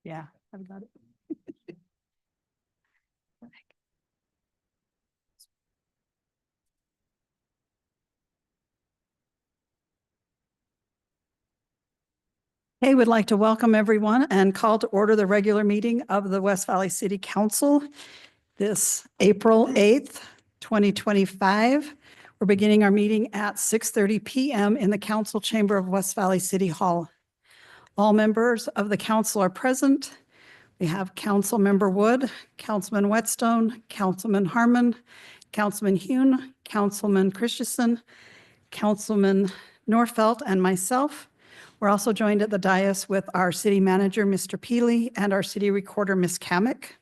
Yeah, I've got it. Hey, would like to welcome everyone and call to order the regular meeting of the West Valley City Council this April 8th, 2025. We're beginning our meeting at 6:30 p.m. in the council chamber of West Valley City Hall. All members of the council are present. We have Council Member Wood, Councilman Whetstone, Councilman Harmon, Councilman Hune, Councilman Christensen, Councilman Norfelt, and myself. We're also joined at the dais with our city manager, Mr. Peely, and our city recorder, Ms. Kamick.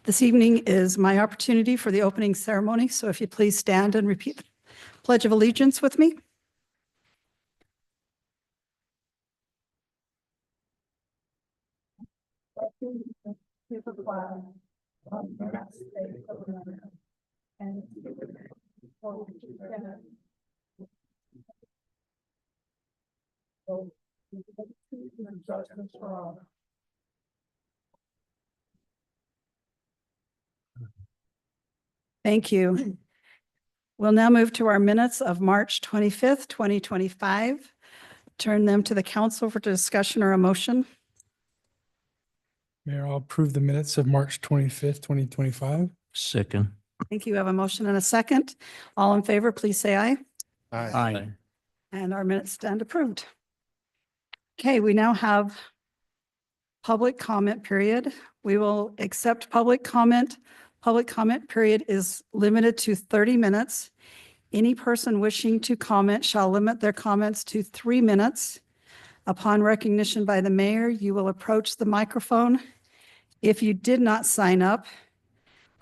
This evening is my opportunity for the opening ceremony, so if you please stand and repeat the Pledge of Allegiance with me. Thank you. We'll now move to our minutes of March 25th, 2025. Turn them to the council for discussion or a motion. Mayor, I'll approve the minutes of March 25th, 2025. Second. Thank you. We have a motion and a second. All in favor, please say aye. Aye. And our minutes stand approved. Okay, we now have public comment period. We will accept public comment. Public comment period is limited to 30 minutes. Any person wishing to comment shall limit their comments to 3 minutes. Upon recognition by the mayor, you will approach the microphone. If you did not sign up,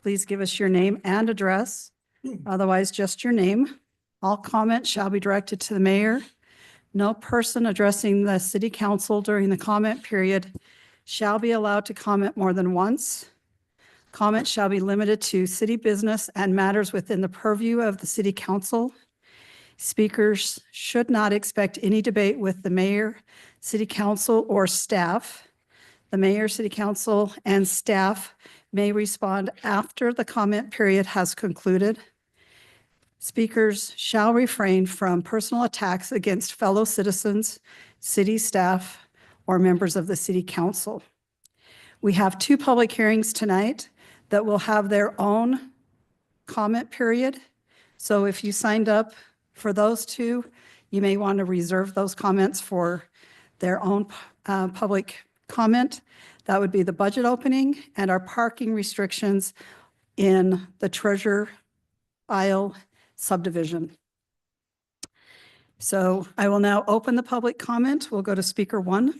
please give us your name and address, otherwise just your name. All comments shall be directed to the mayor. No person addressing the city council during the comment period shall be allowed to comment more than once. Comments shall be limited to city business and matters within the purview of the city council. Speakers should not expect any debate with the mayor, city council, or staff. The mayor, city council, and staff may respond after the comment period has concluded. Speakers shall refrain from personal attacks against fellow citizens, city staff, or members of the city council. We have 2 public hearings tonight that will have their own comment period. So if you signed up for those 2, you may want to reserve those comments for their own public comment. That would be the budget opening and our parking restrictions in the Treasure Isle subdivision. So I will now open the public comment. We'll go to speaker 1.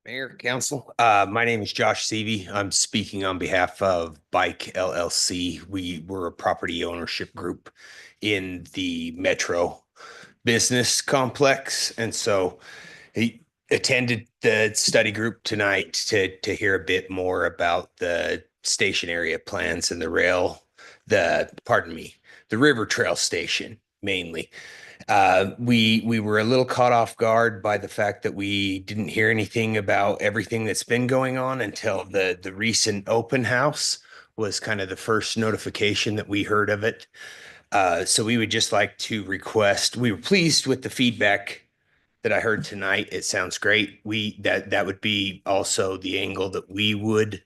Mayor, Council, my name is Josh Seavey. I'm speaking on behalf of Bike LLC. We were a property ownership group in the Metro business complex. And so he attended the study group tonight to hear a bit more about the station area plans and the river trail station mainly. We were a little caught off guard by the fact that we didn't hear anything about everything that's been going on until the recent open house was kind of the first notification that we heard of it. So we would just like to request, we were pleased with the feedback that I heard tonight. It sounds great. That would be also the angle that we would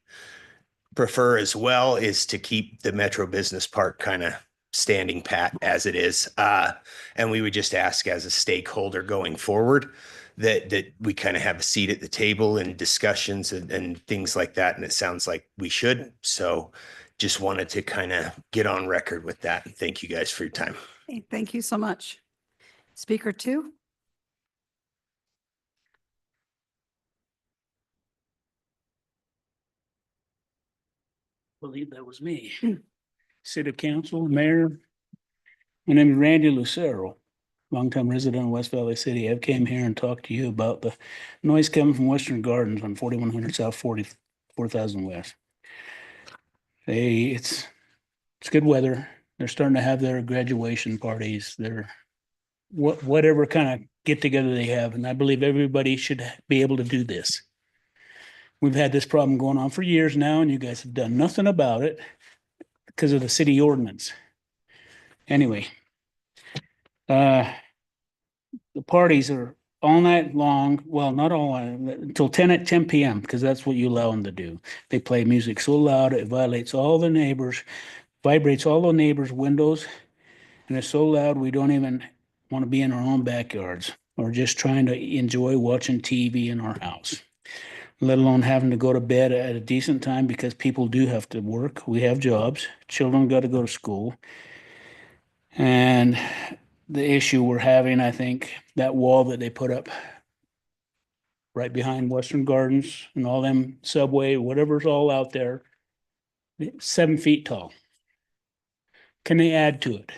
prefer as well, is to keep the Metro Business Park kind of standing pat as it is. And we would just ask as a stakeholder going forward that we kind of have a seat at the table in discussions and things like that. And it sounds like we should. So just wanted to kind of get on record with that. And thank you guys for your time. Okay, thank you so much. Speaker 2. Believe that was me. City Council, Mayor. My name is Randy Lucero, longtime resident of West Valley City. I came here and talked to you about the noise coming from Western Gardens on 4100 South 44,000 West. It's good weather. They're starting to have their graduation parties, their whatever kind of get together they have. And I believe everybody should be able to do this. We've had this problem going on for years now, and you guys have done nothing about it because of the city ordinance. Anyway, the parties are all night long. Well, not all until 10 p.m. because that's what you allow them to do. They play music so loud it vibrates all the neighbors' windows, and it's so loud we don't even want to be in our own backyards or just trying to enjoy watching TV in our house, let alone having to go to bed at a decent time because people do have to work. We have jobs. Children got to go to school. And the issue we're having, I think, that wall that they put up right behind Western Gardens and all them Subway, whatever's all out there, 7 feet tall. Can they add to it?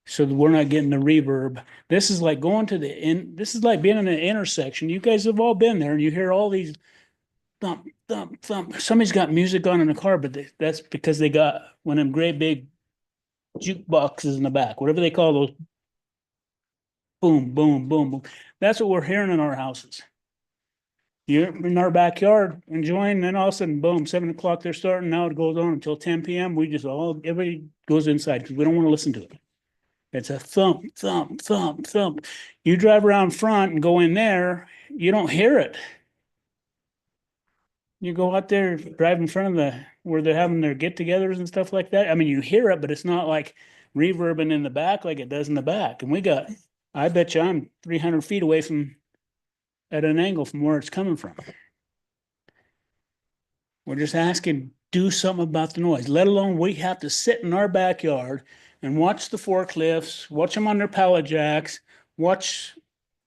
So that we're not getting the reverb. This is like going to this is like being in an intersection. You guys have all been there and you hear all these thump, thump, thump. Somebody's got music on in the car, but that's because they got one of them great big jukeboxes in the back, whatever they call those. Boom, boom, boom, boom. That's what we're hearing in our houses. You're in our backyard enjoying, then all of a sudden, boom, 7 o'clock they're starting. Now it goes on until 10 p.m. Everybody goes inside because we don't want to listen to it. It's a thump, thump, thump, thump. You drive around front and go in there, you don't hear it. You go out there, drive in front of where they're having their get-togethers and stuff like that. I mean, you hear it, but it's not like reverbing in the back like it does in the back. And I bet you I'm 300 feet away at an angle from where it's coming from. We're just asking, do something about the noise, let alone we have to sit in our backyard and watch the forklifts, watch them on their pallet jacks, watch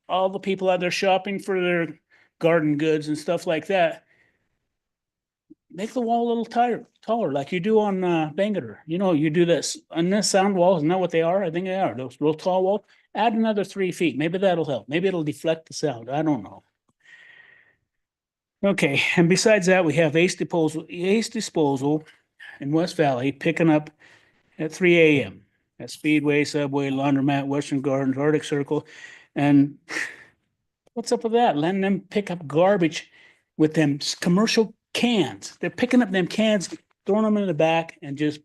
all the people out there shopping for their garden goods and stuff like that. Make the wall a little taller, like you do on Bangerter. You know, you do this on this sound wall. Isn't that what they are? I think they are. Those real tall walls. Add another 3 feet. Maybe that'll help. Maybe it'll deflect the sound. I don't know. Okay, and besides that, we have Ace Disposal in West Valley picking up at 3 a.m. at Speedway, Subway, Laundromat, Western Gardens, Arctic Circle. And what's up with that? Letting them pick up garbage with them commercial cans. They're picking up them cans, throwing them in the back, and just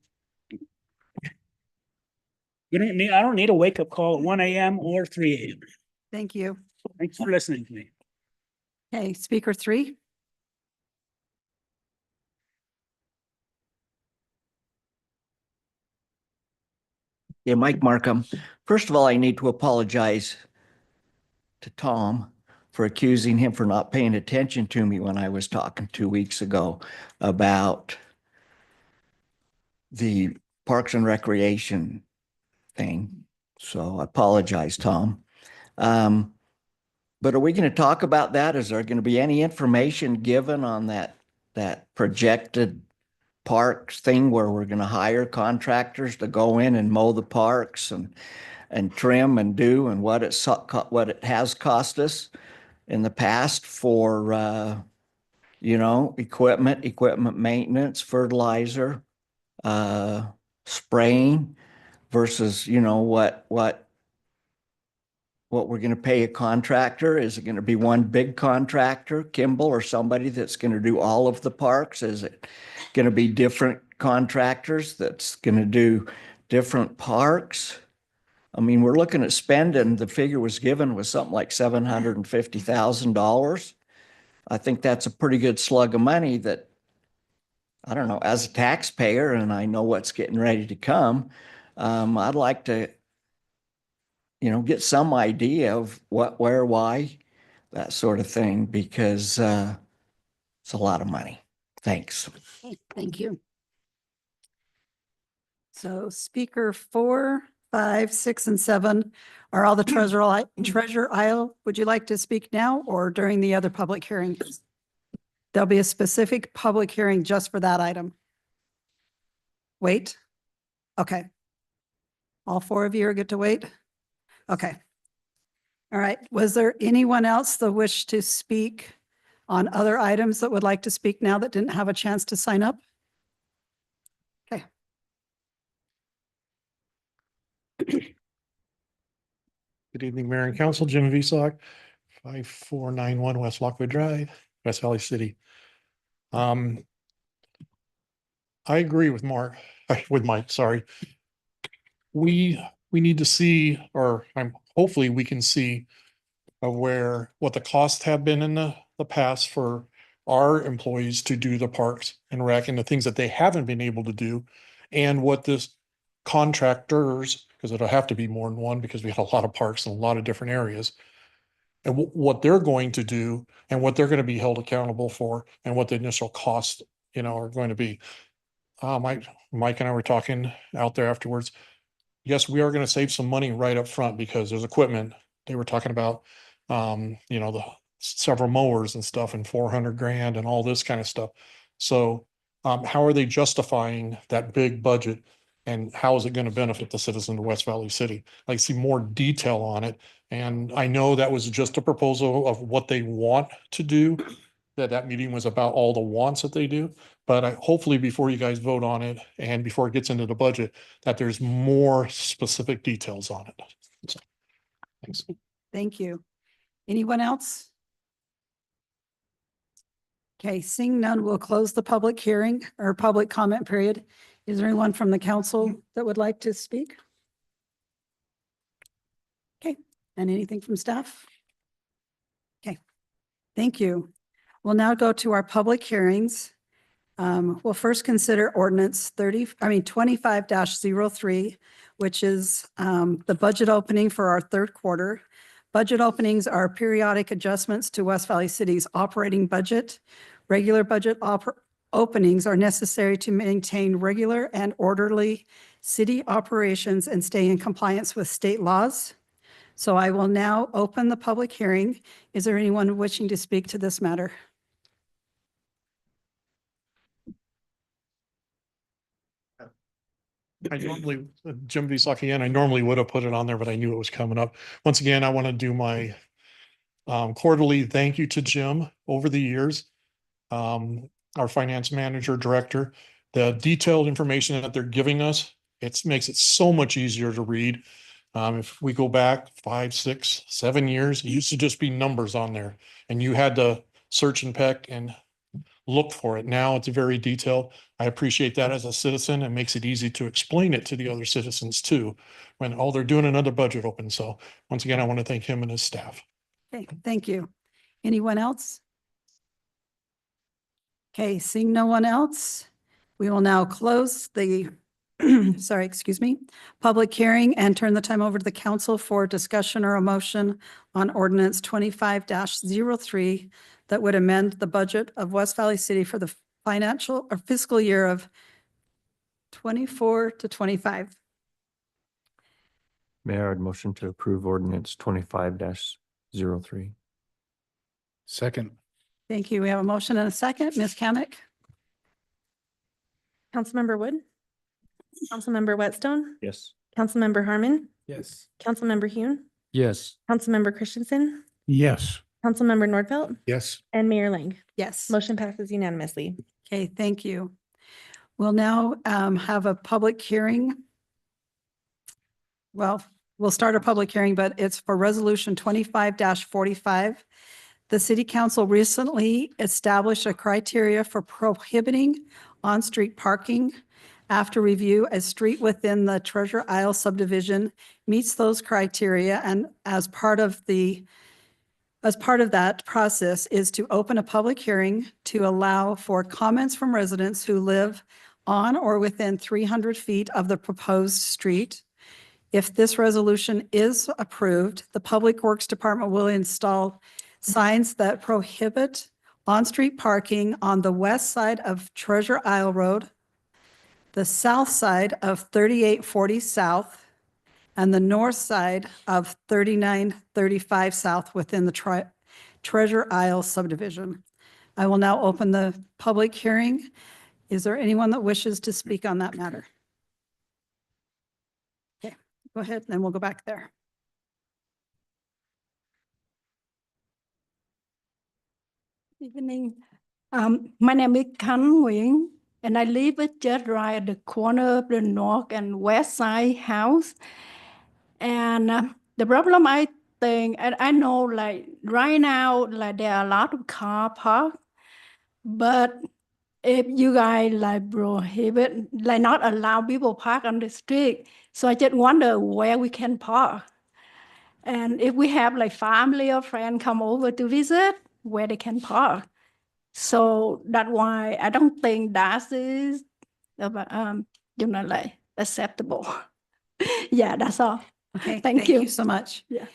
I don't need a wake-up call at 1 a.m. or 3 a.m. Thank you. Thanks for listening to me. Okay, speaker 3. Yeah, Mike Markham. First of all, I need to apologize to Tom for accusing him for not paying attention to me when I was talking 2 weeks ago about the Parks and Recreation thing. So I apologize, Tom. But are we going to talk about that? Is there going to be any information given on that projected parks thing where we're going to hire contractors to go in and mow the parks and trim and do, and what it has cost us in the past for equipment maintenance, fertilizer, spraying versus what we're going to pay a contractor? Is it going to be one big contractor, Kimball, or somebody that's going to do all of the parks? Is it going to be different contractors that's going to do different parks? I mean, we're looking at spending, the figure was given was something like $750,000. I think that's a pretty good slug of money that, I don't know, as a taxpayer, and I know what's getting ready to come, I'd like to, get some idea of what, where, why, that sort of thing, because it's a lot of money. Thanks. Okay, thank you. So speaker 4, 5, 6, and 7 are all the treasure aisle. Would you like to speak now or during the other public hearings? There'll be a specific public hearing just for that item. Wait. Okay. All 4 of you are good to wait? Okay. All right. Was there anyone else that wished to speak on other items that would like to speak now that didn't have a chance to sign up? Okay. Good evening, Mayor and Council. Jim Visock, 5491 West Lockwood Drive, West Valley City. I agree with Mike, sorry. We need to see, or hopefully we can see what the costs have been in the past for our employees to do the parks and rec and the things that they haven't been able to do. And what this contractors, because it'll have to be more than one because we have a lot of parks in a lot of different areas. And what they're going to do and what they're going to be held accountable for and what the initial costs, are going to be. Mike and I were talking out there afterwards. Yes, we are going to save some money right up front because there's equipment. They were talking about, the several mowers and stuff and 400 grand and all this kind of stuff. So how are they justifying that big budget and how is it going to benefit the citizens of West Valley City? I'd like to see more detail on it. And I know that was just a proposal of what they want to do, that meeting was about all the wants that they do. But hopefully before you guys vote on it and before it gets into the budget, that there's more specific details on it. So, thanks. Thank you. Anyone else? Okay, seeing none, we'll close the public hearing or public comment period. Is there anyone from the council that would like to speak? Okay, and anything from staff? Okay, thank you. We'll now go to our public hearings. We'll first consider ordinance 25-03, which is the budget opening for our third quarter. Budget openings are periodic adjustments to West Valley City's operating budget. Regular budget openings are necessary to maintain regular and orderly city operations and stay in compliance with state laws. So I will now open the public hearing. Is there anyone wishing to speak to this matter? Jim Visock again, I normally would have put it on there, but I knew it was coming up. Once again, I want to do my quarterly thank you to Jim over the years. Our finance manager, director, the detailed information that they're giving us, it makes it so much easier to read. If we go back 5, 6, 7 years, it used to just be numbers on there and you had to search and peck and look for it. Now it's very detailed. I appreciate that as a citizen. It makes it easy to explain it to the other citizens too, when, they're doing another budget open. So once again, I want to thank him and his staff. Okay, thank you. Anyone else? Okay, seeing no one else, we will now close the, public hearing and turn the time over to the council for discussion or a motion on ordinance 25-03 that would amend the budget of West Valley City for the financial or fiscal year of 24 to 25. Mayor, I'd motion to approve ordinance 25-03. Second. Thank you. We have a motion and a second. Ms. Kamic? Councilmember Wood, Councilmember Whitstone, Yes. Councilmember Harmon, Yes. Councilmember Hune, Yes. Councilmember Christensen, Yes. Councilmember Nordfelt, Yes. and Mayor Lang. Yes. Motion passes unanimously. Okay, thank you. We'll now have a public hearing. Well, we'll start a public hearing, but it's for resolution 25-45. The city council recently established a criteria for prohibiting on-street parking. After review, a street within the Treasure Isle subdivision meets those criteria, and as part of that process is to open a public hearing to allow for comments from residents who live on or within 300 feet of the proposed street. If this resolution is approved, the Public Works Department will install signs that prohibit on-street parking on the west side of Treasure Isle Road, the south side of 3840 South, and the north side of 3935 South within the Treasure Isle subdivision. I will now open the public hearing. Is there anyone that wishes to speak on that matter? Okay, go ahead, and then we'll go back there. Evening. My name is Khan Nguyen, and I live just right at the corner of the north and west side house. And the problem I think, and I know like right now, like there are a lot of car park, but if you guys like prohibit, like not allow people park on the street, so I just wonder where we can park. And if we have like family or friend come over to visit, where they can park. So that's why I don't think that is, like acceptable. Yeah, that's all. Okay, Thank you. so much. Yeah.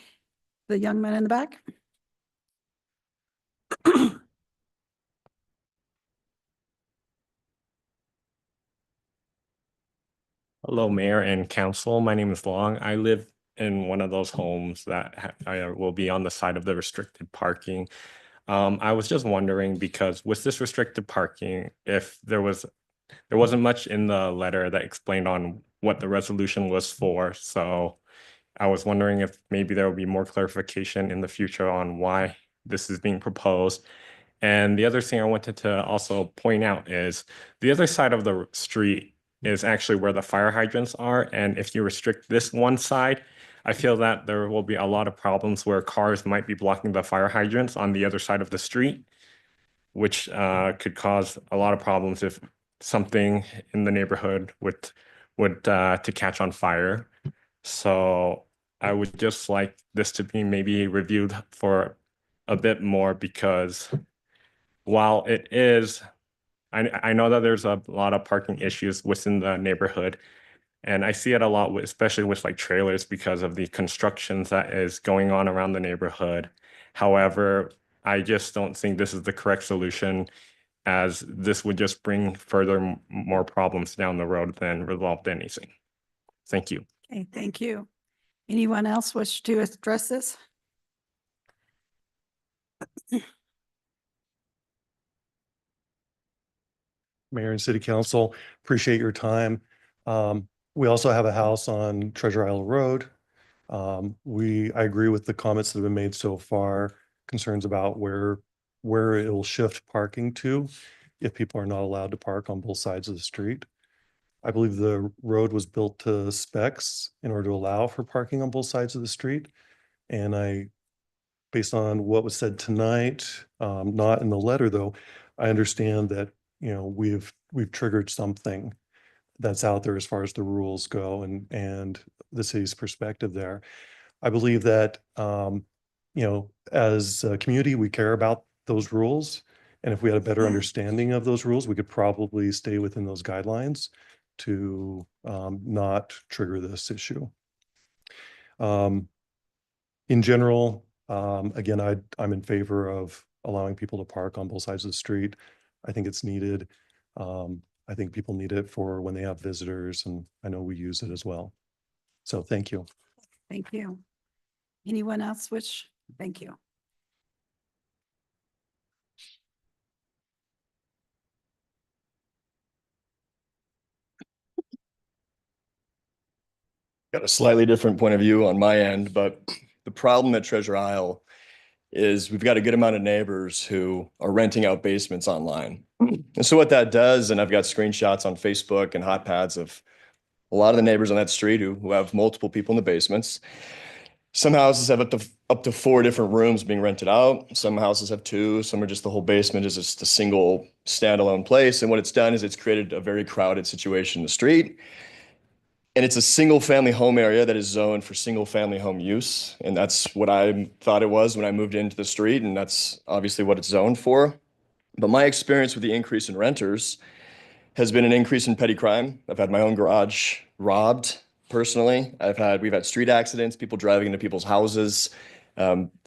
The young man in the back? Hello, Mayor and Council. My name is Long. I live in one of those homes that will be on the side of the restricted parking. I was just wondering, because with this restricted parking, if there wasn't much in the letter that explained on what the resolution was for. So I was wondering if maybe there will be more clarification in the future on why this is being proposed. And the other thing I wanted to also point out is the other side of the street is actually where the fire hydrants are. And if you restrict this one side, I feel that there will be a lot of problems where cars might be blocking the fire hydrants on the other side of the street, which could cause a lot of problems if something in the neighborhood would to catch on fire. So I would just like this to be maybe reviewed for a bit more, because while it is, I know that there's a lot of parking issues within the neighborhood, and I see it a lot, especially with like trailers, because of the constructions that is going on around the neighborhood. However, I just don't think this is the correct solution, as this would just bring further more problems down the road than resolved anything. Thank you. Okay, thank you. Anyone else wish to address this? Mayor and City Council, appreciate your time. We also have a house on Treasure Isle Road. I agree with the comments that have been made so far, concerns about where it will shift parking to if people are not allowed to park on both sides of the street. I believe the road was built to specs in order to allow for parking on both sides of the street. And based on what was said tonight, not in the letter though, I understand that, you know, we've triggered something that's out there as far as the rules go and the city's perspective there. I believe that, you know, as a community, we care about those rules. And if we had a better understanding of those rules, we could probably stay within those guidelines to not trigger this issue. In general, again, I'm in favor of allowing people to park on both sides of the street. I think it's needed. I think people need it for when they have visitors, and I know we use it as well. So thank you. Thank you. Anyone else wish? Thank you. Got a slightly different point of view on my end, but the problem at Treasure Isle is we've got a good amount of neighbors who are renting out basements online. And so what that does, and I've got screenshots on Facebook and hot pads of a lot of the neighbors on that street who have multiple people in the basements. Some houses have up to 4 different rooms being rented out. Some houses have 2. Some are just the whole basement is just a single standalone place. And what it's done is it's created a very crowded situation in the street. And it's a single family home area that is zoned for single family home use. And that's what I thought it was when I moved into the street. And that's obviously what it's zoned for. But my experience with the increase in renters has been an increase in petty crime. I've had my own garage robbed personally. We've had street accidents, people driving into people's houses,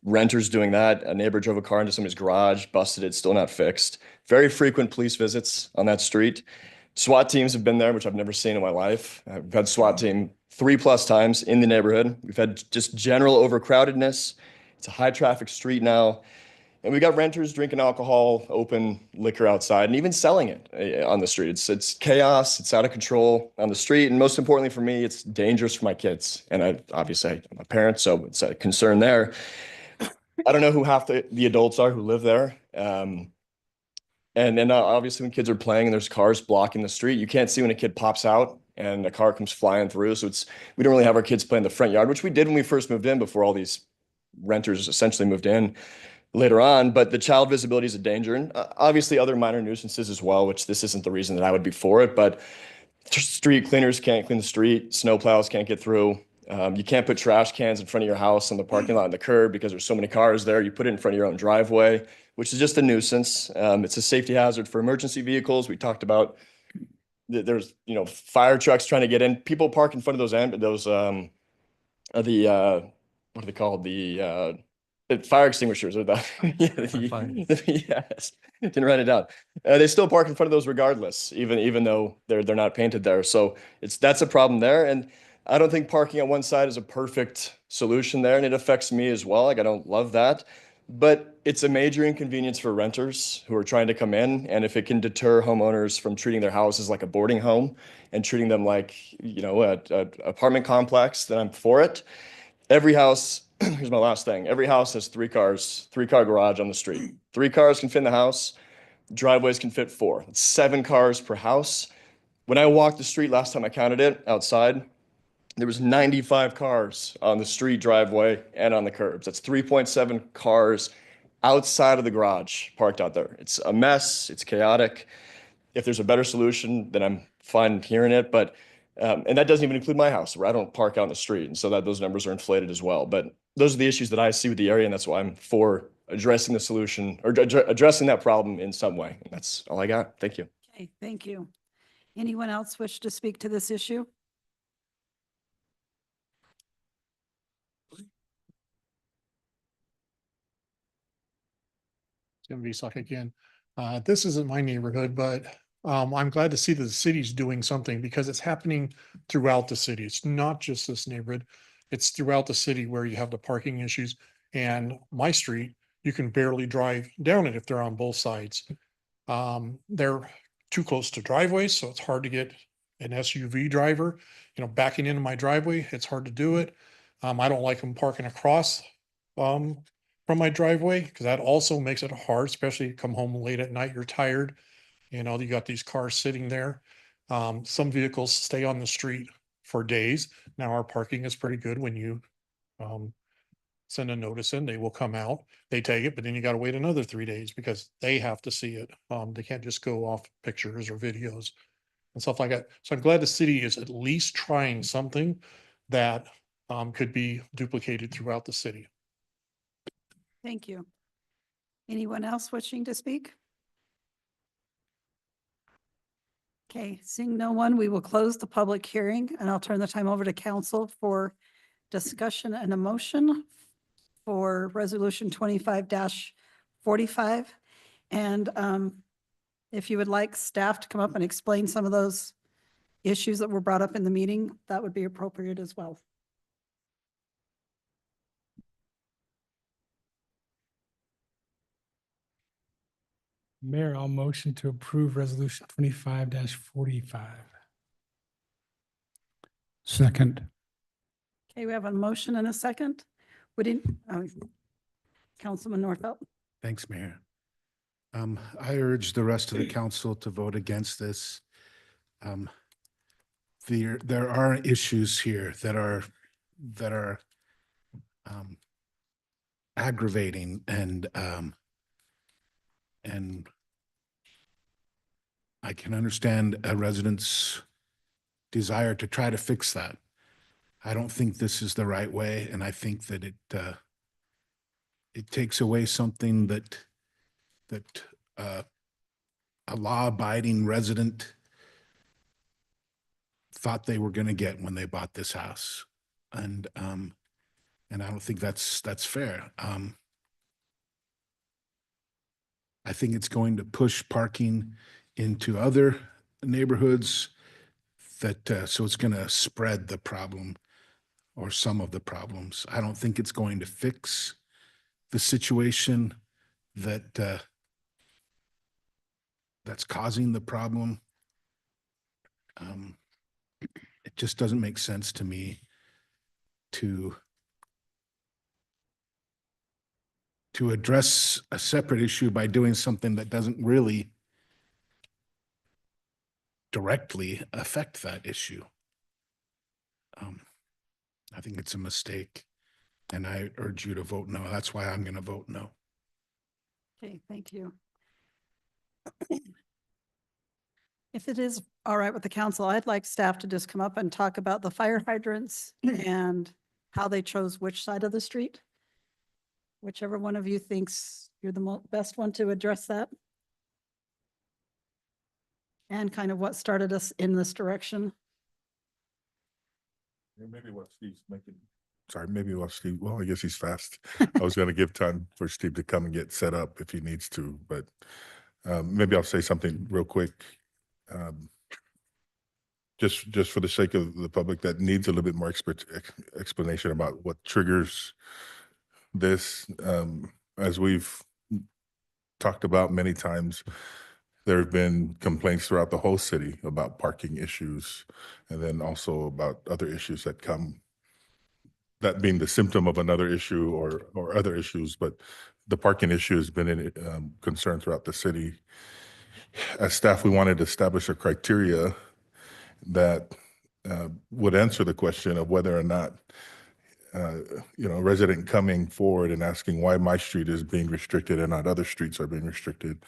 renters doing that. A neighbor drove a car into somebody's garage, busted it, still not fixed. Very frequent police visits on that street. SWAT teams have been there, which I've never seen in my life. I've had SWAT team 3+ times in the neighborhood. We've had just general overcrowdedness. It's a high traffic street now. And we got renters drinking alcohol, open liquor outside, and even selling it on the street. It's chaos. It's out of control on the street. And most importantly for me, it's dangerous for my kids. And I'm a parent, so it's a concern there. I don't know who half the adults are who live there. And then obviously when kids are playing and there's cars blocking the street, you can't see when a kid pops out and a car comes flying through. So we don't really have our kids play in the front yard, which we did when we first moved in before all these renters essentially moved in later on. But the child visibility is a danger, and obviously other minor nuisances as well, which this isn't the reason that I would be for it. But street cleaners can't clean the street, snow plows can't get through. You can't put trash cans in front of your house on the parking lot and the curb because there's so many cars there. You put it in front of your own driveway, which is just a nuisance. It's a safety hazard for emergency vehicles. We talked about there's fire trucks trying to get in. People park in front of those what are they called? The fire extinguishers or yes, didn't write it down. They still park in front of those regardless, even though they're not painted there. So that's a problem there. And I don't think parking on one side is a perfect solution there, and it affects me as well. Like, I don't love that, but it's a major inconvenience for renters who are trying to come in. And if it can deter homeowners from treating their houses like a boarding home and treating them like, an apartment complex, then I'm for it. Every house, here's my last thing. Every house has 3 cars, 3-car garage on the street. 3 cars can fit in the house. Driveways can fit 4. It's 7 cars per house. When I walked the street last time I counted it outside, there was 95 cars on the street driveway and on the curbs. That's 3.7 cars outside of the garage parked out there. It's a mess. It's chaotic. If there's a better solution, then I'm fine hearing it. But and that doesn't even include my house, where I don't park out in the street. And so that those numbers are inflated as well. But those are the issues that I see with the area. And that's why I'm for addressing the solution or addressing that problem in some way. And that's all I got. Thank you. Okay, thank you. Anyone else wish to speak to this issue? Jim Visak again. This isn't my neighborhood, but I'm glad to see that the city's doing something because it's happening throughout the city. It's not just this neighborhood. It's throughout the city where you have the parking issues. And my street, you can barely drive down it if they're on both sides. They're too close to driveways, so it's hard to get an SUV driver, backing into my driveway. It's hard to do it. I don't like them parking across from my driveway because that also makes it hard, especially come home late at night, you're tired. You got these cars sitting there. Some vehicles stay on the street for days. Now our parking is pretty good. When you send a notice in, they will come out, they take it, but then you got to wait another 3 days because they have to see it. They can't just go off pictures or videos and stuff like that. So I'm glad the city is at least trying something that could be duplicated throughout the city. Thank you. Anyone else wishing to speak? Okay, seeing no one, we will close the public hearing and I'll turn the time over to council for discussion and a motion for resolution 25-45. And if you would like staff to come up and explain some of those issues that were brought up in the meeting, that would be appropriate as well. Mayor, I'll motion to approve resolution 25-45. Second. Okay, we have a motion and a second. Councilman Norfelt. Thanks, Mayor. I urge the rest of the council to vote against this. There are issues here that are aggravating and I can understand a resident's desire to try to fix that. I don't think this is the right way, and I think that it takes away something that a law-abiding resident thought they were going to get when they bought this house. And I don't think that's fair. I think it's going to push parking into other neighborhoods so it's going to spread the problem or some of the problems. I don't think it's going to fix the situation that's causing the problem. It just doesn't make sense to me to address a separate issue by doing something that doesn't really directly affect that issue. I think it's a mistake, and I urge you to vote no. That's why I'm going to vote no. Okay, thank you. If it is all right with the council, I'd like staff to just come up and talk about the fire hydrants and how they chose which side of the street. Whichever one of you thinks you're the best one to address that. And kind of what started us in this direction. Maybe what Steve's making. Sorry, maybe what Steve, well, I guess he's fast. I was going to give time for Steve to come and get set up if he needs to, but maybe I'll say something real quick. Just for the sake of the public that needs a little bit more explanation about what triggers this. As we've talked about many times, there have been complaints throughout the whole city about parking issues, and then also about other issues that come, that being the symptom of another issue or other issues, but the parking issue has been a concern throughout the city. As staff, we wanted to establish a criteria that would answer the question of whether or not a resident coming forward and asking why my street is being restricted and not other streets are being restricted.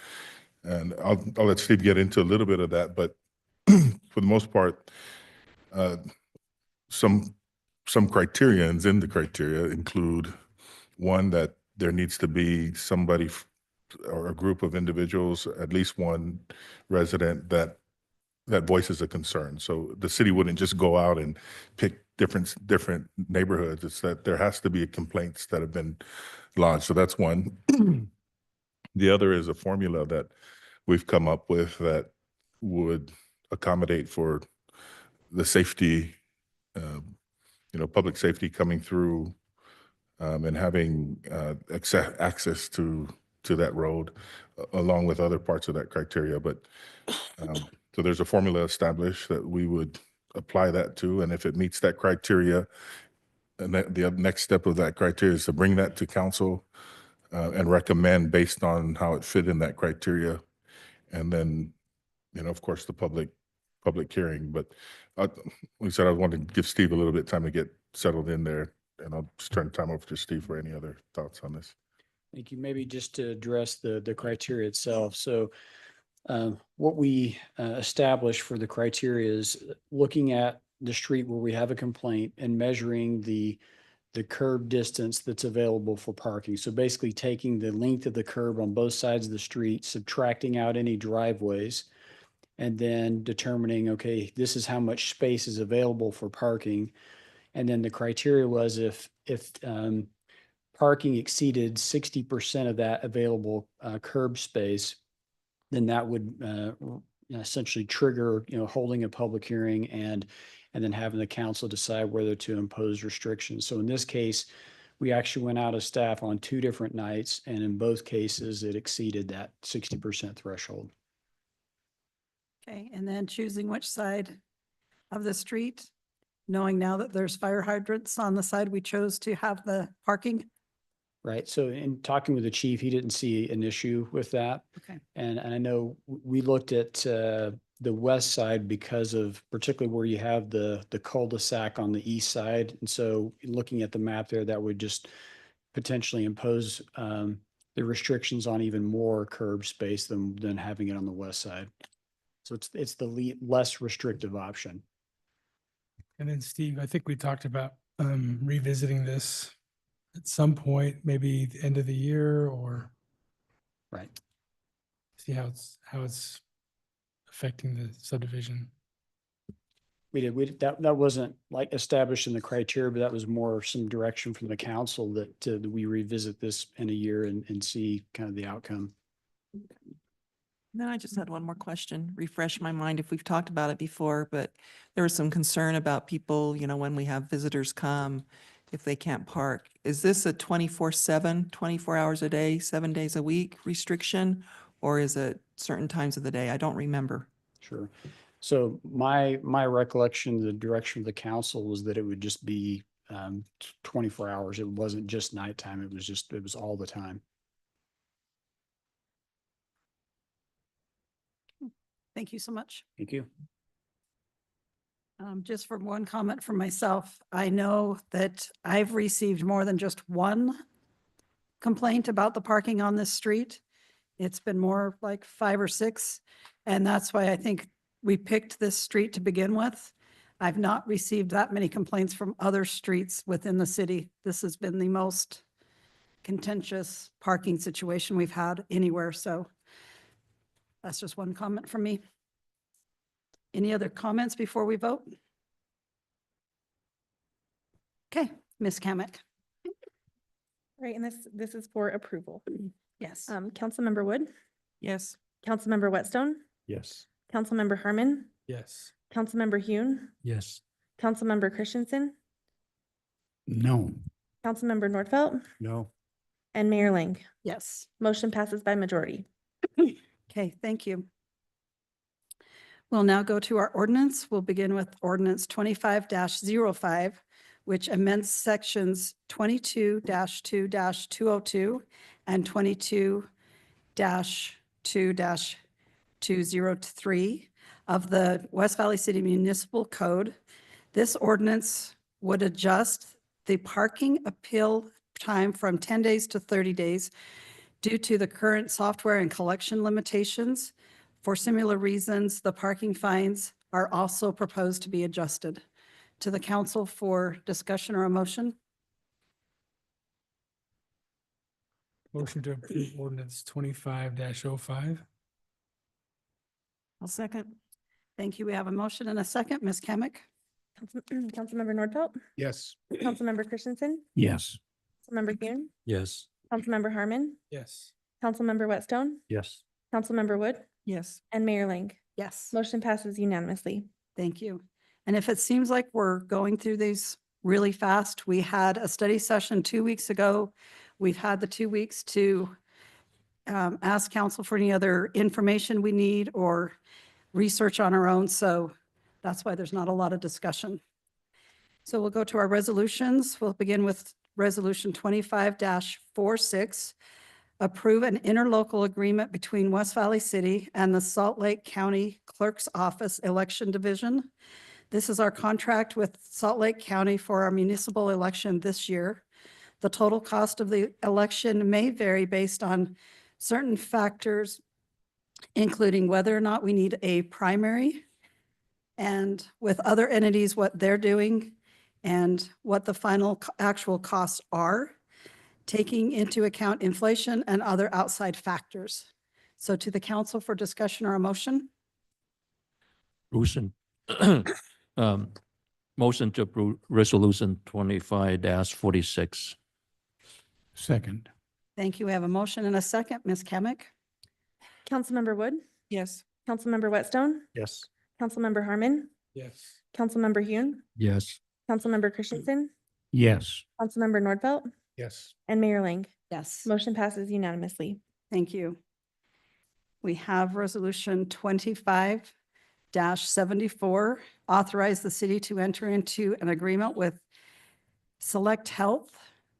And I'll let Steve get into a little bit of that, but for the most part, some criterions in the criteria include, one, that there needs to be somebody or a group of individuals, at least one resident that voices a concern. So the city wouldn't just go out and pick different neighborhoods. It's that there has to be complaints that have been lodged. So that's one. The other is a formula that we've come up with that would accommodate for the safety, public safety coming through and having access to that road along with other parts of that criteria. But so there's a formula established that we would apply that to, and if it meets that criteria, and the next step of that criteria is to bring that to council and recommend based on how it fit in that criteria. And then, of course, the public hearing. But like I said, I wanted to give Steve a little bit of time to get settled in there, and I'll just turn time over to Steve for any other thoughts on this. Thank you. Maybe just to address the criteria itself. So what we established for the criteria is looking at the street where we have a complaint and measuring the curb distance that's available for parking. So basically taking the length of the curb on both sides of the street, subtracting out any driveways, and then determining, okay, this is how much space is available for parking. And then the criteria was if parking exceeded 60% of that available curb space, then that would essentially trigger, holding a public hearing and then having the council decide whether to impose restrictions. So in this case, we actually went out of staff on 2 different nights, and in both cases, it exceeded that 60% threshold. Okay, and then choosing which side of the street, knowing now that there's fire hydrants on the side we chose to have the parking. Right. So in talking with the chief, he didn't see an issue with that. Okay. And I know we looked at the west side because of particularly where you have the cul-de-sac on the east side. And so looking at the map there, that would just potentially impose the restrictions on even more curb space than having it on the west side. So it's the less restrictive option. And then Steve, I think we talked about revisiting this at some point, maybe the end of the year, or right, see how it's affecting the subdivision. We did, that wasn't like established in the criteria, but that was more some direction from the council that we revisit this in a year and see kind of the outcome. Then I just had one more question, refresh my mind if we've talked about it before, but there was some concern about people, when we have visitors come, if they can't park. Is this a 24/7, 24 hours a day, 7 days a week restriction? Or is it certain times of the day? I don't remember. Sure. So my recollection, the direction of the council was that it would just be 24 hours. It wasn't just nighttime. It was all the time. Thank you so much. Thank you. Just for one comment from myself, I know that I've received more than just one complaint about the parking on this street. It's been more like 5 or 6, and that's why I think we picked this street to begin with. I've not received that many complaints from other streets within the city. This has been the most contentious parking situation we've had anywhere, so that's just one comment from me. Any other comments before we vote? Okay, Ms. Kamic. Right, and this is for approval. Yes. Councilmember Wood, Yes. Councilmember Whitstone, Yes. Councilmember Harmon, Yes. Councilmember Hune, Yes. Councilmember Christensen, No. Councilmember Nordfelt, No. and Mayor Ling. Yes. Motion passes by majority. Okay, thank you. We'll now go to our ordinance. We'll begin with ordinance 25-05, which amends sections 22-2-202 and 22-2-203 of the West Valley City Municipal Code. This ordinance would adjust the parking appeal time from 10 days to 30 days due to the current software and collection limitations. For similar reasons, the parking fines are also proposed to be adjusted. To the council for discussion or a motion? Motion to approve ordinance 25-05. I'll second. Thank you. We have a motion and a second. Ms. Kamic? Councilmember Nordfelt, Yes. Councilmember Christensen, Yes. Councilmember Hune, Yes. Councilmember Harmon, Yes. Councilmember Whitstone, Yes. Councilmember Wood, Yes. and Mayor Ling. Yes. Motion passes unanimously. Thank you. And if it seems like we're going through these really fast, we had a study session 2 weeks ago. We've had the 2 weeks to ask council for any other information we need or research on our own. So that's why there's not a lot of discussion. So we'll go to our resolutions. We'll begin with Resolution 25-46. Approve an interlocal agreement between West Valley City and the Salt Lake County Clerk's Office Election Division. This is our contract with Salt Lake County for our municipal election this year. The total cost of the election may vary based on certain factors, including whether or not we need a primary, and with other entities, what they're doing, and what the final actual costs are, taking into account inflation and other outside factors. So to the council for discussion or a motion? Motion, motion to approve resolution 25-46. Second. Thank you. We have a motion and a second. Ms. Kamic? Councilmember Wood, Yes. Councilmember Whitstone, Yes. Councilmember Harmon, Yes. Councilmember Hune, Yes. Councilmember Christensen, Yes. Councilmember Nordfelt, Yes. and Mayor Ling. Yes. Motion passes unanimously. Thank you. We have Resolution 25-74, authorize the city to enter into an agreement with Select Health.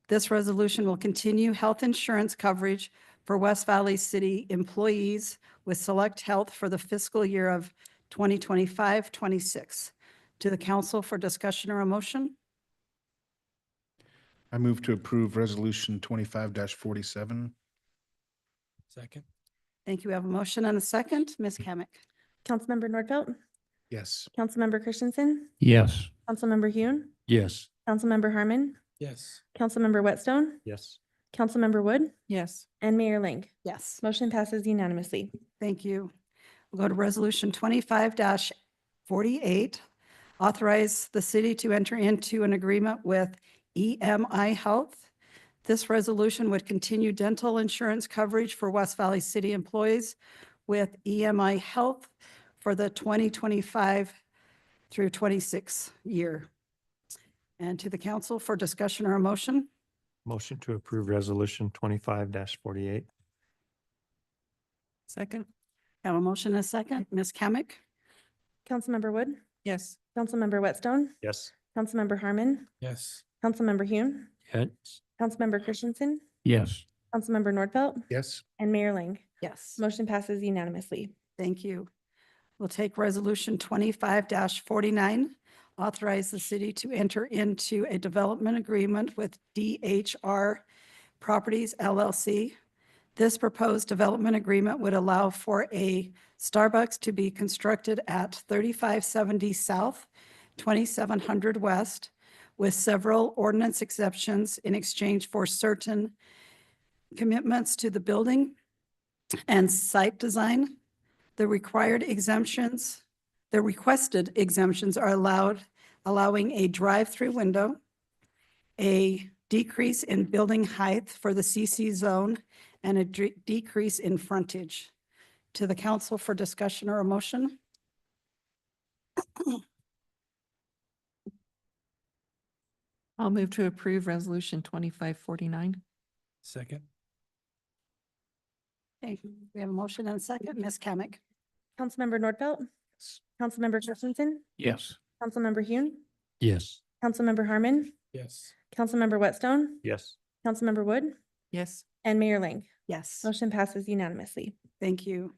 This resolution will continue health insurance coverage for West Valley City employees with Select Health for the fiscal year of 2025-26. To the council for discussion or a motion? I move to approve resolution 25-47. Second. Thank you. We have a motion and a second. Ms. Kamic? Councilmember Nordfelt, Yes. Councilmember Christensen, Yes. Councilmember Hune, Yes. Councilmember Harmon, Yes. Councilmember Whitstone, Yes. Councilmember Wood, Yes. and Mayor Ling. Yes. Motion passes unanimously. Thank you. We'll go to Resolution 25-48. Authorize the city to enter into an agreement with EMI Health. This resolution would continue dental insurance coverage for West Valley City employees with EMI Health for the 2025 through 26 year. And to the council for discussion or a motion. Motion to approve resolution 25-48. Second? Have a motion and a second. Ms. Kamic? Councilmember Wood, Yes. Councilmember Whitstone, Yes. Councilmember Harmon, Yes. Councilmember Hune, Yes. Councilmember Christensen, Yes. Councilmember Nordfelt, Yes. and Mayor Ling. Yes. Motion passes unanimously. Thank you. We'll take resolution 25-49. Authorize the city to enter into a development agreement with DHR Properties LLC. This proposed development agreement would allow for a Starbucks to be constructed at 3570 South, 2700 West, with several ordinance exceptions in exchange for certain commitments to the building and site design. The required exemptions, the requested exemptions are allowing a drive-through window, a decrease in building height for the CC zone, and a decrease in frontage. To the council for discussion or a motion. I'll move to approve resolution 2549. Second. Okay, we have a motion and a second. Ms. Kamic? Councilmember Nordfelt, Councilmember Christensen, Yes. Councilmember Hune, Yes. Councilmember Harmon, Yes. Councilmember Whitstone, Yes. Councilmember Wood, Yes. and Mayor Ling. Yes. Motion passes unanimously. Thank you.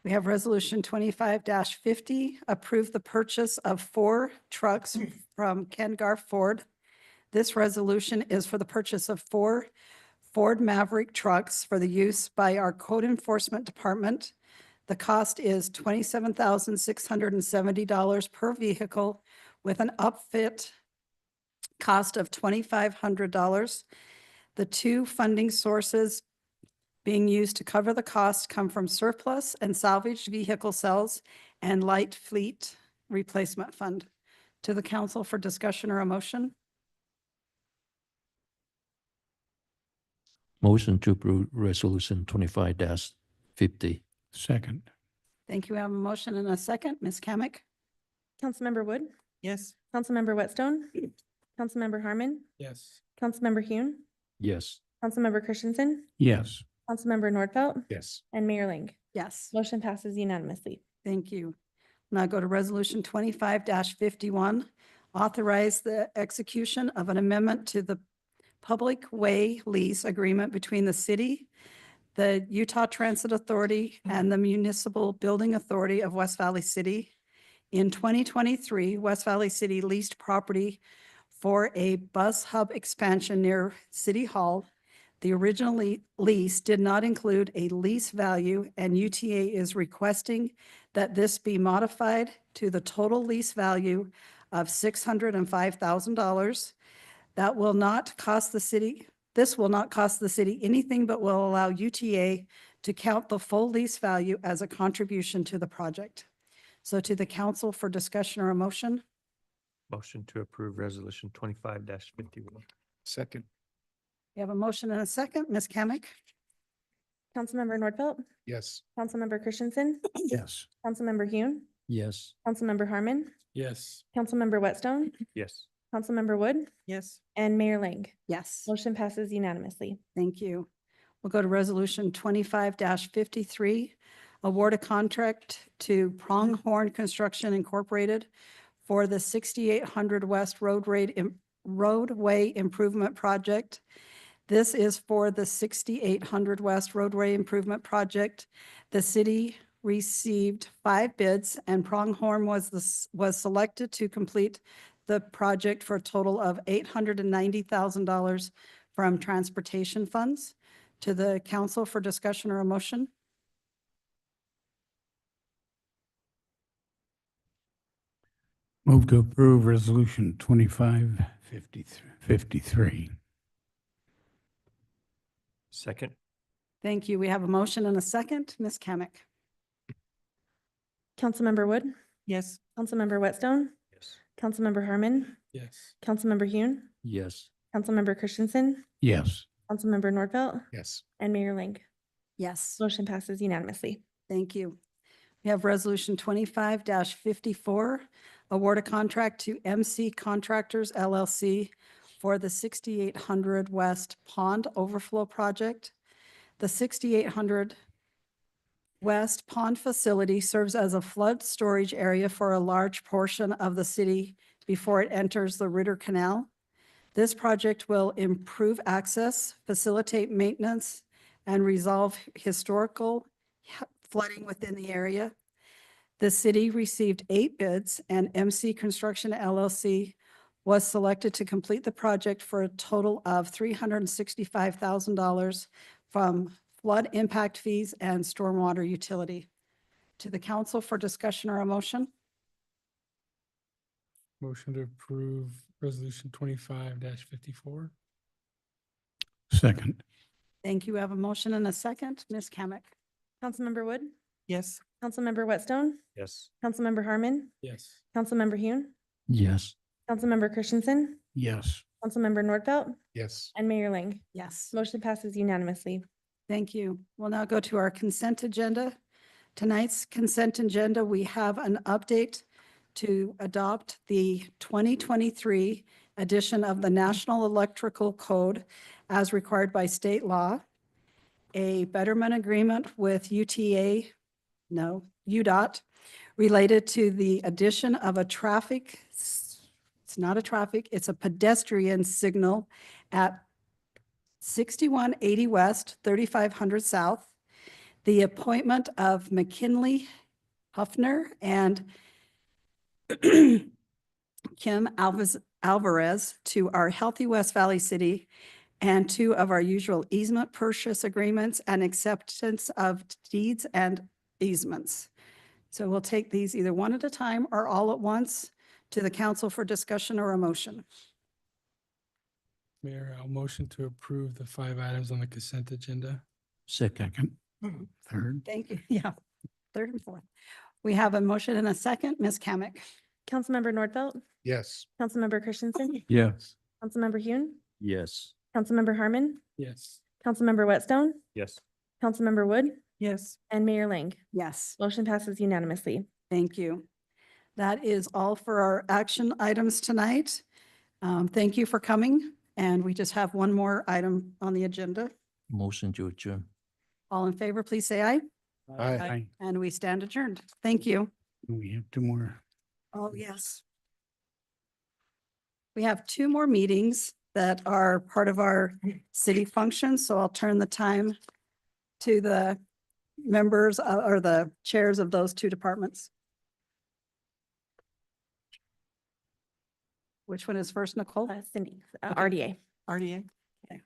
We have resolution 25-50, approve the purchase of 4 trucks from Kengar Ford. This resolution is for the purchase of 4 Ford Maverick trucks for the use by our code enforcement department. The cost is $27,670 per vehicle with an upfit cost of $2,500. The 2 funding sources being used to cover the cost come from surplus and salvaged vehicle sales and light fleet replacement fund. To the council for discussion or a motion. Motion to approve resolution 25-50. Second. Thank you. We have a motion and a second. Ms. Kamic? Councilmember Wood, Yes. Councilmember Whitstone, Councilmember Harmon, Yes. Councilmember Hune, Yes. Councilmember Christensen, Yes. Councilmember Nordfelt, Yes. and Mayor Ling. Yes. Motion passes unanimously. Thank you. Now go to resolution 25-51. Authorize the execution of an amendment to the public way lease agreement between the city, the Utah Transit Authority, and the Municipal Building Authority of West Valley City. In 2023, West Valley City leased property for a bus hub expansion near City Hall. The original lease did not include a lease value, and UTA is requesting that this be modified to the total lease value of $605,000. That will not cost the city, this will not cost the city anything, but will allow UTA to count the full lease value as a contribution to the project. So to the council for discussion or a motion. Motion to approve resolution 25-51. Second. We have a motion and a second. Ms. Kamic? Councilmember Nordfelt, Yes. Councilmember Christensen, Yes. Councilmember Hune, Yes. Councilmember Harmon, Yes. Councilmember Whitstone, Yes. Councilmember Wood, Yes. and Mayor Ling. Yes. Motion passes unanimously. Thank you. We'll go to resolution 25-53. Award a contract to Pronghorn Construction Incorporated for the 6800 West roadway improvement project. This is for the 6800 West roadway improvement project. The city received 5 bids and Pronghorn was selected to complete the project for a total of $890,000 from transportation funds. To the council for discussion or a motion. Move to approve resolution 25-53. Second. Thank you. We have a motion and a second. Ms. Kamic? Councilmember Wood, Yes. Councilmember Whitstone, Yes. Councilmember Harmon, Yes. Councilmember Hune, Yes. Councilmember Christensen, Yes. Councilmember Nordfelt, Yes. and Mayor Ling. Yes. Motion passes unanimously. Thank you. We have Resolution 25-54, award a contract to MC Contractors LLC for the 6800 West Pond Overflow Project. The 6800 West Pond facility serves as a flood storage area for a large portion of the city before it enters the Ritter Canal. This project will improve access, facilitate maintenance, and resolve historical flooding within the area. The city received 8 bids, and MC Construction LLC was selected to complete the project for a total of $365,000 from flood impact fees and stormwater utility. To the council for discussion or a motion? Motion to approve resolution 25-54. Second. Thank you. I have a motion and a second. Ms. Kamic. Councilmember Wood, Yes. Councilmember Whitstone, Yes. Councilmember Harmon, Yes. Councilmember Hune, Yes. Councilmember Christensen, Yes. Councilmember Nordfelt, Yes. and Mayor Ling. Yes. Motion passes unanimously. Thank you. We'll now go to our consent agenda. Tonight's consent agenda, we have an update to adopt the 2023 edition of the National Electrical Code as required by state law, a betterment agreement with UDOT related to the addition of a it's not a traffic, it's a pedestrian signal at 6180 West, 3500 South, the appointment of McKinley Huffner and Kim Alvarez to our Healthy West Valley City, and 2 of our usual easement purchase agreements and acceptance of deeds and easements. So we'll take these either one at a time or all at once to the council for discussion or a motion. Mayor, I'll motion to approve the 5 items on the consent agenda. Second. Third. Thank you. Yeah, third and fourth. We have a motion and a second. Ms. Kamic. Councilmember Nordfelt, Yes. Councilmember Christensen, Yes. Councilmember Hune, Yes. Councilmember Harmon, Yes. Councilmember Whitstone, Yes. Councilmember Wood, Yes. and Mayor Ling. Yes. Motion passes unanimously. Thank you. That is all for our action items tonight. Thank you for coming. And we just have one more item on the agenda. Motion to adjourn. All in favor, please say aye. Aye. And we stand adjourned. Thank you. We have 2 more. Oh, yes. We have 2 more meetings that are part of our city functions, so I'll turn the time to the members or the chairs of those 2 departments. Which one is first, Nicole? Cindy, Okay. RDA. RDA. Okay.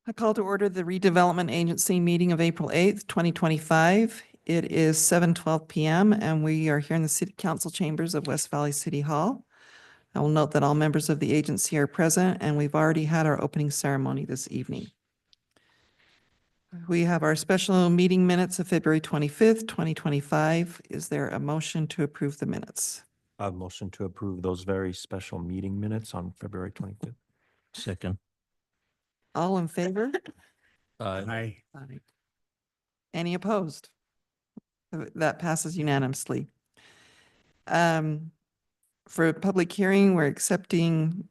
I call to order the redevelopment agency meeting of April 8th, 2025. It is 7:12 PM and we are here in the city council chambers of West Valley City Hall. I will note that all members of the agency are present and we've already had our opening ceremony this evening. We have our special meeting minutes of February 25th, 2025. Is there a motion to approve the minutes? A motion to approve those very special meeting minutes on February 25th. Second. All in favor? Aye. Aye. Any opposed? That passes unanimously. For a public hearing, we're accepting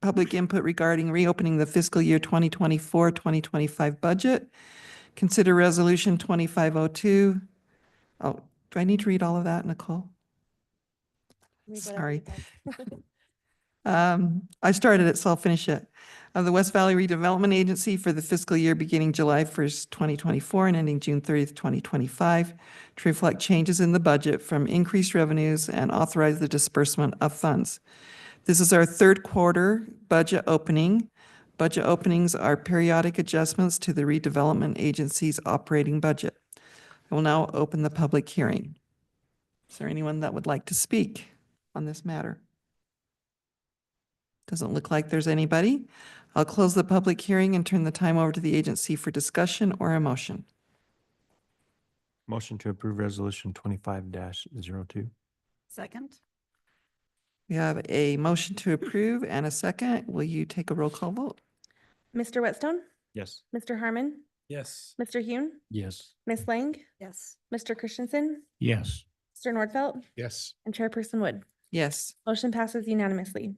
public input regarding reopening the fiscal year 2024-2025 budget. Consider resolution 2502. Oh, do I need to read all of that, Nicole? Sorry. I started it, so I'll finish it. The West Valley Redevelopment Agency for the fiscal year beginning July 1st, 2024 and ending June 30th, 2025 to reflect changes in the budget from increased revenues and authorize the disbursement of funds. This is our 3rd quarter budget opening. Budget openings are periodic adjustments to the redevelopment agency's operating budget. I will now open the public hearing. Is there anyone that would like to speak on this matter? Doesn't look like there's anybody. I'll close the public hearing and turn the time over to the agency for discussion or a motion. Motion to approve resolution 25-02. Second. We have a motion to approve and a second. Will you take a roll call vote? Mr. Whitstone, Yes. Mr. Harmon, Yes. Mr. Hune, Yes. Ms. Lang, Yes. Mr. Christensen, Yes. Mr. Nordfelt, Yes. and Chairperson Wood. Yes, Motion passes unanimously.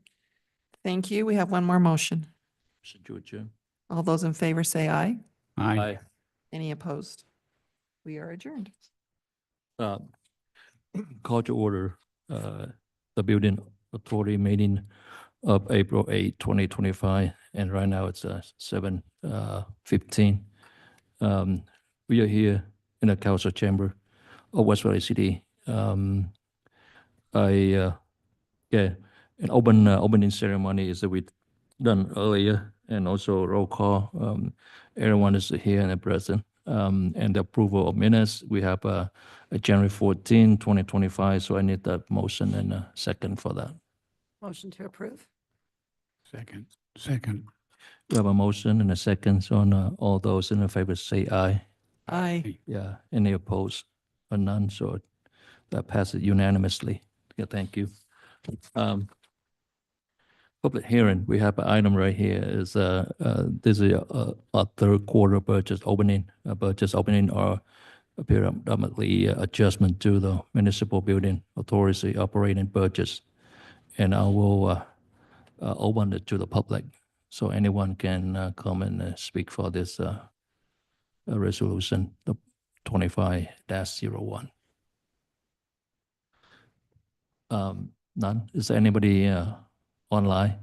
thank you. We have one more motion. Motion to adjourn. All those in favor say aye. Aye. Any opposed? We are adjourned. Uh, Call to order, the building authority meeting of April 8, 2025, and right now it's 7:15. We are here in the council chamber of West Valley City. An opening ceremony is that we done earlier, and also roll call. Everyone is here and present. And the approval of minutes, we have a January 14, 2025, so I need that motion and a second for that. Motion to approve. Second. We have a motion and a second, so all those in favor say aye. Aye. Yeah, any opposed or none, so that passes unanimously. Yeah, thank you. Public hearing, we have an item right here is, this is a third quarter budget opening or predominantly adjustment to the municipal building authority operating budgets. And I will open it to the public, so anyone can come and speak for this resolution, the 25-01. None? Is there anybody online?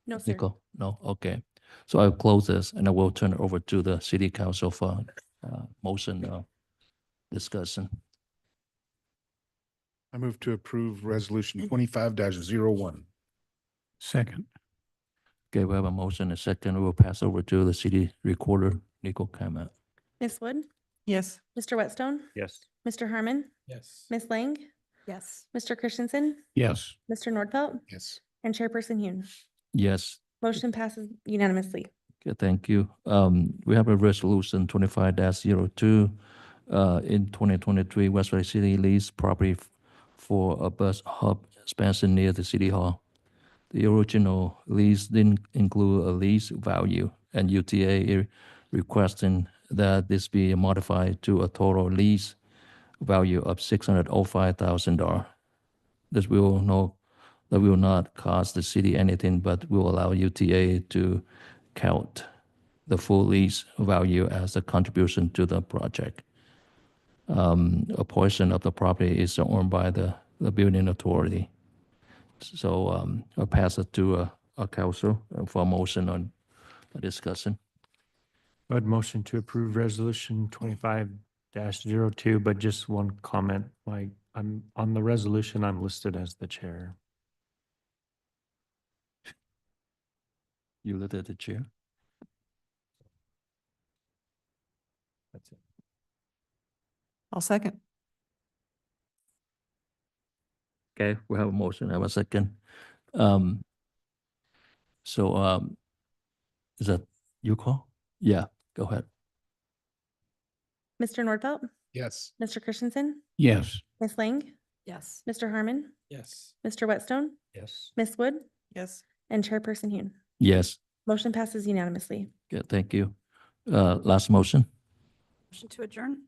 No, sir. Nicole? No? Okay. So I'll close this and I will turn it over to the city council for motion discussion. I move to approve resolution 25-01. Second. Okay, we have a motion and a second. We will pass over to the city recorder, Nicole Kamat. Ms. Wood, Yes. Mr. Whitstone, Yes. Mr. Harmon, Yes. Ms. Lang, Yes. Mr. Christensen, Yes. Mr. Nordfelt, Yes. and Chairperson Hune. Yes. Motion passes unanimously. Okay, thank you. We have a resolution 25-02. In 2023, West Valley City leased property for a bus hub expansion near the city hall. The original lease didn't include a lease value, and UTA requesting that this be modified to a total lease value of $605,000. This will not cost the city anything, but will allow UTA to count the full lease value as a contribution to the project. A portion of the property is owned by the building authority. So I'll pass it to a council for a motion on a discussion. I'd motion to approve resolution 25-02, but just one comment, like I'm on the resolution, I'm listed as the chair. You look at the chair. That's it. I'll second. Okay, we have a motion, I have a second. Is that you call? Yeah, go ahead. Mr. Nordfelt, Yes. Mr. Christensen, Yes. Ms. Lang, Yes. Mr. Harmon, Yes. Mr. Whitstone, Yes. Ms. Wood, Yes. and Chairperson Hune. Yes. Motion passes unanimously. Okay, thank you. Last motion. Motion to adjourn.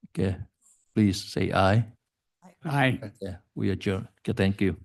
Okay, please say aye. Aye. Yeah, we adjourn. Okay, thank you.